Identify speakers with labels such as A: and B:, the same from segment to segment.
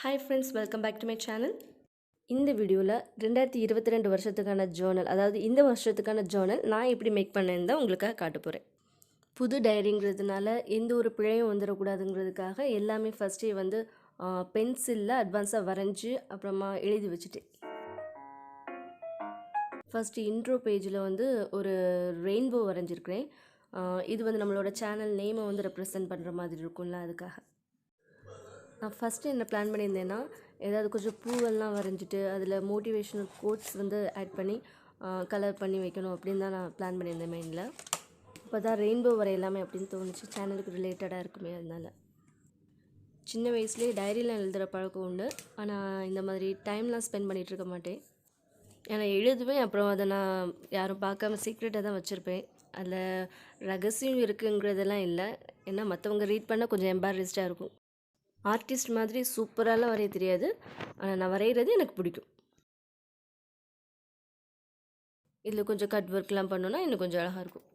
A: Hi friends, welcome back to my channel. இந்த வீடியோவில் 2022 வருஷத்துக்கான ஜேர்னல், அதாவது இந்த வருஷத்துக்கான ஜேர்னல் நான் எப்படி மேக் பண்ணேன்னு தான் உங்களுக்காக காட்ட போகிறேன். புது டைரிங்கிறதுனால எந்த ஒரு பிழையும் வந்துடக்கூடாதுங்கிறதுக்காக எல்லாமே ஃபஸ்ட்டே வந்து பென்சிலில் அட்வான்ஸாக வரைஞ்சி அப்புறமா எழுதி வச்சுட்டேன். ஃபஸ்ட்டு இன்ட்ரோ பேஜில் வந்து ஒரு ரெயின்போ வரைஞ்சிருக்கிறேன். இது வந்து நம்மளோட சேனல் நேமை வந்து ரெப்ரசன்ட் பண்ணுற மாதிரி இருக்கும்ல, அதுக்காக. நான் ஃபஸ்ட்டு என்ன பிளான் பண்ணியிருந்தேன்னா, ஏதாவது கொஞ்சம் பூவெல்லாம் வரைஞ்சிட்டு அதில் மோட்டிவேஷ்னல் கோட்ஸ் வந்து ஆட் பண்ணி கலர் பண்ணி வைக்கணும் அப்படின்னு தான் நான் பிளான் பண்ணியிருந்தேன் மைண்டில். இப்போ தான் ரெயின்போ வரையலாமே அப்படின்னு தோணுச்சு, சேனலுக்கு ரிலேட்டடாக இருக்குமே. அதனால் சின்ன வயசுலேயே டைரியில் எழுதுகிற பழக்கம் உண்டு. ஆனால் இந்த மாதிரி டைம்லாம் ஸ்பெண்ட் பண்ணிகிட்டு இருக்க மாட்டேன். ஏன்னா எழுதுவேன், அப்புறம் அதை நான் யாரும் பார்க்காம சீக்ரெட்டாக தான் வச்சுருப்பேன். அதில் ரகசியம் இருக்குங்கிறதெல்லாம் இல்லை. ஏன்னா மற்றவங்க ரீட் பண்ணால் கொஞ்சம் எம்பாரஸ்டாக இருக்கும். ஆர்டிஸ்ட் மாதிரி சூப்பராலாம் வரைய தெரியாது, ஆனால் நான் வரைகிறது எனக்கு பிடிக்கும். இதில் கொஞ்சம் கட் ஒர்க்லாம் பண்ணோன்னா இன்னும் கொஞ்சம் அழகாக இருக்கும்.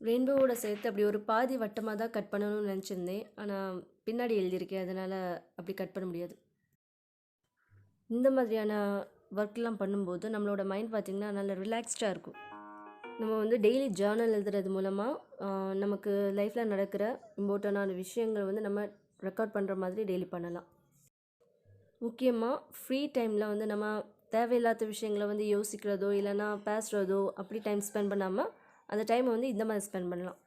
A: ரெயின்போவோட சேர்த்து அப்படி ஒரு பாதி வட்டமாக தான் கட் பண்ணணும்னு நினச்சிருந்தேன். ஆனால் பின்னாடி எழுதியிருக்கேன், அதனால் அப்படி கட் பண்ண முடியாது. இந்த மாதிரியான ஒர்க்லாம் பண்ணும்போது நம்மளோட மைண்ட் பார்த்திங்கன்னா நல்ல ரிலாக்ஸ்டாக இருக்கும். நம்ம வந்து டெய்லி ஜேர்னல் எழுதுறது மூலமாக நமக்கு லைஃப்பில் நடக்கிற இம்பார்ட்டண்டான விஷயங்கள் வந்து நம்ம ரெக்கார்ட் பண்ணுற மாதிரி டெய்லி பண்ணலாம். முக்கியமாக ஃப்ரீ டைமில் வந்து நம்ம தேவையில்லாத விஷயங்களை வந்து யோசிக்கிறதோ இல்லைனா பேசுகிறதோ அப்படி டைம் ஸ்பெண்ட் பண்ணாமல் அந்த டைமை வந்து இந்த மாதிரி ஸ்பெண்ட் பண்ணலாம்.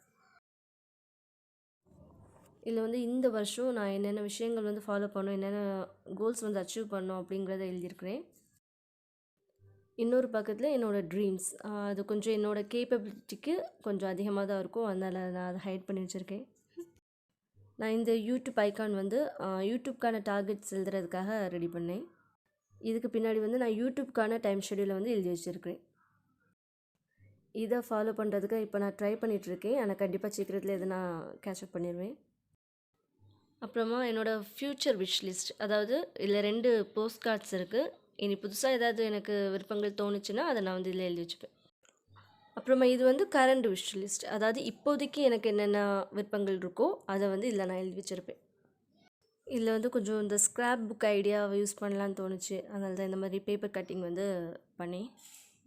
A: இதில் வந்து இந்த வருஷம் நான் என்னென்ன விஷயங்கள் வந்து ஃபாலோ பண்ணணும், என்னென்ன கோல்ஸ் வந்து அச்சீவ் பண்ணணும் அப்படிங்கிறத எழுதியிருக்கிறேன். இன்னொரு பக்கத்தில் என்னோடய ட்ரீம்ஸ், அது கொஞ்சம் என்னோடய கேப்பபிலிட்டிக்கு கொஞ்சம் அதிகமாக தான் இருக்கும், அதனால் நான் அதை ஹைட் பண்ணி வச்சுருக்கேன். நான் இந்த யூடியூப் ஐக்கான் வந்து யூடியூப்கான டார்கெட்ஸ் எழுதுறதுக்காக ரெடி பண்ணேன். இதுக்கு பின்னாடி வந்து நான் யூடியூப்கான டைம் ஷெடியூலை வந்து எழுதி வச்சுருக்கிறேன். இதை ஃபாலோ பண்ணுறதுக்கு இப்போ நான் ட்ரை பண்ணிகிட்ருக்கேன். ஆனால் கண்டிப்பாக சீக்கிரத்தில் இதை நான் கேட்சப் பண்ணிடுவேன். அப்புறமா என்னோடய ஃப்யூச்சர் விஷ் லிஸ்ட், அதாவது இதில் 2 போஸ்ட் கார்ட்ஸ் இருக்குது. இனி புதுசாக ஏதாவது எனக்கு விருப்பங்கள் தோணுச்சுன்னா அதை நான் வந்து இதில் எழுதி வச்சுப்பேன். அப்புறமா இது வந்து கரண்ட் விஷ் லிஸ்ட், அதாவது இப்போதைக்கு எனக்கு என்னென்ன விருப்பங்கள் இருக்கோ அதை வந்து இதில் நான் எழுதி வச்சுருப்பேன். இதில் வந்து கொஞ்சம் இந்த ஸ்க்ராப் புக் ஐடியாவை யூஸ் பண்ணலான்னு தோணுச்சு, அதனால தான் இந்த மாதிரி பேப்பர் கட்டிங் வந்து பண்ணி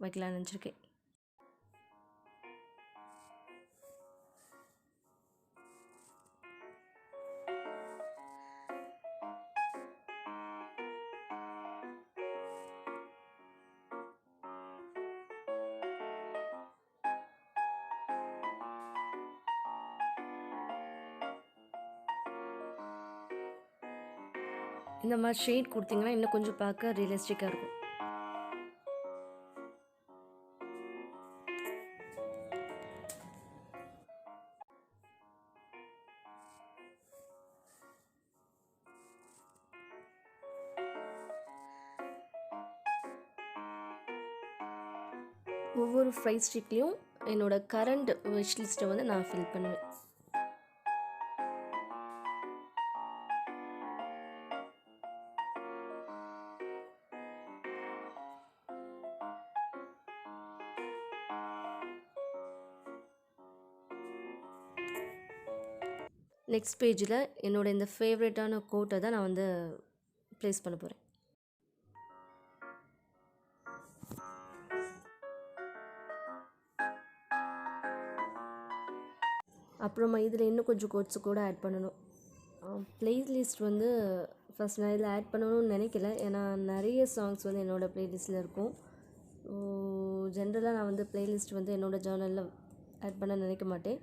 A: வைக்கலான்னு நினச்சிருக்கேன். இந்த மாதிரி ஷேட் கொடுத்தீங்கன்னா இன்னும் கொஞ்சம் பார்க்க ரியலிஸ்டிக்காக இருக்கும். ஒவ்வொரு ஃப்ரை ஸ்டிக்லேயும் என்னோடய கரண்ட் விஷ் லிஸ்ட்டை வந்து நான் ஃபில் பண்ணுவேன். நெக்ஸ்ட் பேஜில் என்னோடய இந்த ஃபேவரட்டான கோட்டை தான் நான் வந்து ப்ளேஸ் பண்ண போகிறேன். அப்புறமா இதில் இன்னும் கொஞ்சம் கோட்ஸு கூட ஆட் பண்ணணும். ப்ளேலிஸ்ட் வந்து ஃபஸ்ட் நான் இதில் ஆட் பண்ணணும்னு நினைக்கல, ஏன்னா நிறைய சாங்ஸ் வந்து என்னோடய ப்ளேலிஸ்ட்டில் இருக்கும். ஜென்ரலாக நான் வந்து ப்ளேலிஸ்ட் வந்து என்னோடய ஜேர்னலில் ஆட் பண்ண நினைக்க மாட்டேன்.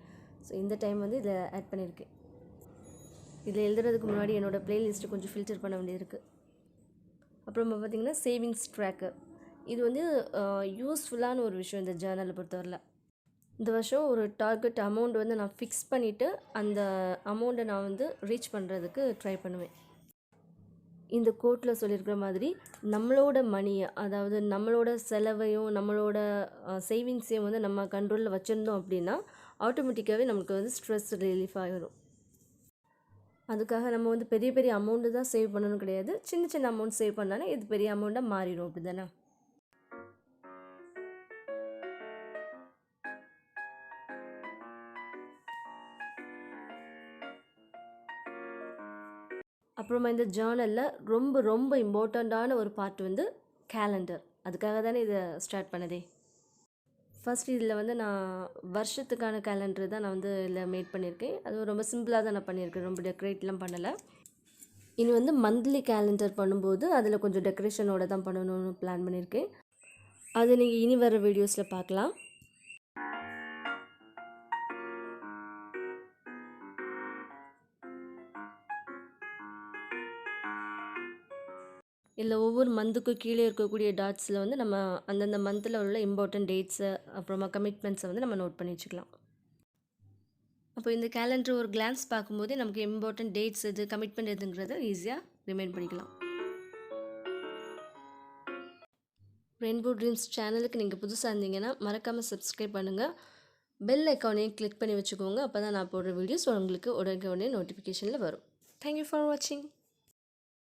A: ஸோ இந்த டைம் வந்து இதில் ஆட் பண்ணியிருக்கேன். இதில் எழுதுறதுக்கு முன்னாடி என்னோடய ப்ளேலிஸ்ட்டு கொஞ்சம் ஃபில்டர் பண்ண வேண்டியிருக்கு. அப்புறமா பார்த்திங்கன்னா சேவிங்ஸ் ட்ராக்கர், இது வந்து யூஸ்ஃபுல்லான ஒரு விஷயம் இந்த ஜேர்னலை பொறுத்தவரையில். இந்த வருஷம் ஒரு டார்கெட் அமௌண்ட் வந்து நான் ஃபிக்ஸ் பண்ணிவிட்டு அந்த அமௌண்ட்டை நான் வந்து ரீச் பண்ணுறதுக்கு ட்ரை பண்ணுவேன். இந்த கோட்டில் சொல்லியிருக்கிற மாதிரி நம்மளோட மணியை, அதாவது நம்மளோட செலவையும் நம்மளோட சேவிங்ஸையும் வந்து நம்ம கண்ட்ரோலில் வச்சுருந்தோம் அப்படின்னா ஆட்டோமேட்டிக்காகவே நமக்கு வந்து ஸ்ட்ரெஸ் ரிலீஃப் ஆகிடும். அதுக்காக நம்ம வந்து பெரிய பெரிய அமௌண்ட்டு தான் சேவ் பண்ணணும் கிடையாது, சின்ன சின்ன அமௌண்ட் சேவ் பண்ணாலே இது பெரிய அமௌண்ட்டாக மாறிடும், அப்படி தானே. அப்புறமா இந்த ஜேர்னலில் ரொம்ப ரொம்ப இம்பார்ட்டண்ட்டான ஒரு பார்ட் வந்து கேலண்டர். அதுக்காக தானே இதை ஸ்டார்ட் பண்ணதே. ஃபர்ஸ்ட் இதில் வந்து நான் வருஷத்துக்கான கேலண்டர் தான் நான் வந்து இதில் மேட் பண்ணியிருக்கேன். அதுவும் ரொம்ப சிம்பிளாக தான் நான் பண்ணியிருக்கேன், ரொம்ப டெக்கரேட்லாம் பண்ணலை. இனி வந்து மந்த்லி கேலண்டர் பண்ணும்போது அதில் கொஞ்சம் டெக்கரேஷனோட தான் பண்ணணும்னு பிளான் பண்ணியிருக்கேன். அது நீங்கள் இனி வர வீடியோஸில் பார்க்கலாம். இதில் ஒவ்வொரு மந்த்துக்கும் கீழே இருக்கக்கூடிய டாட்ஸில் வந்து நம்ம அந்தந்த மந்தில் உள்ள இம்பார்ட்டன்ட் டேட்ஸு அப்புறமா கமிட்மெண்ட்ஸை வந்து நம்ம நோட் பண்ணி வச்சுக்கலாம். அப்போ இந்த கேலண்டர் ஒரு கிளான்ஸ் பார்க்கும்போதே நமக்கு இம்பார்ட்டன்ட் டேட்ஸ் எது, கமிட்மெண்ட் எதுங்கிறத ஈஸியாக ரிமைண்ட் பண்ணிக்கலாம். ரெயின்போ ட்ரீம்ஸ் சேனலுக்கு நீங்கள் புதுசாக இருந்தீங்கன்னா மறக்காமல் சப்ஸ்கிரைப் பண்ணுங்கள். பெல் ஐக்கானையும் கிளிக் பண்ணி வச்சுக்கோங்க. அப்போ தான் நான் போடுற வீடியோஸ் உங்களுக்கு உடனே நோட்டிஃபிகேஷனில் வரும். தேங்க்யூ ஃபார் வாட்சிங்.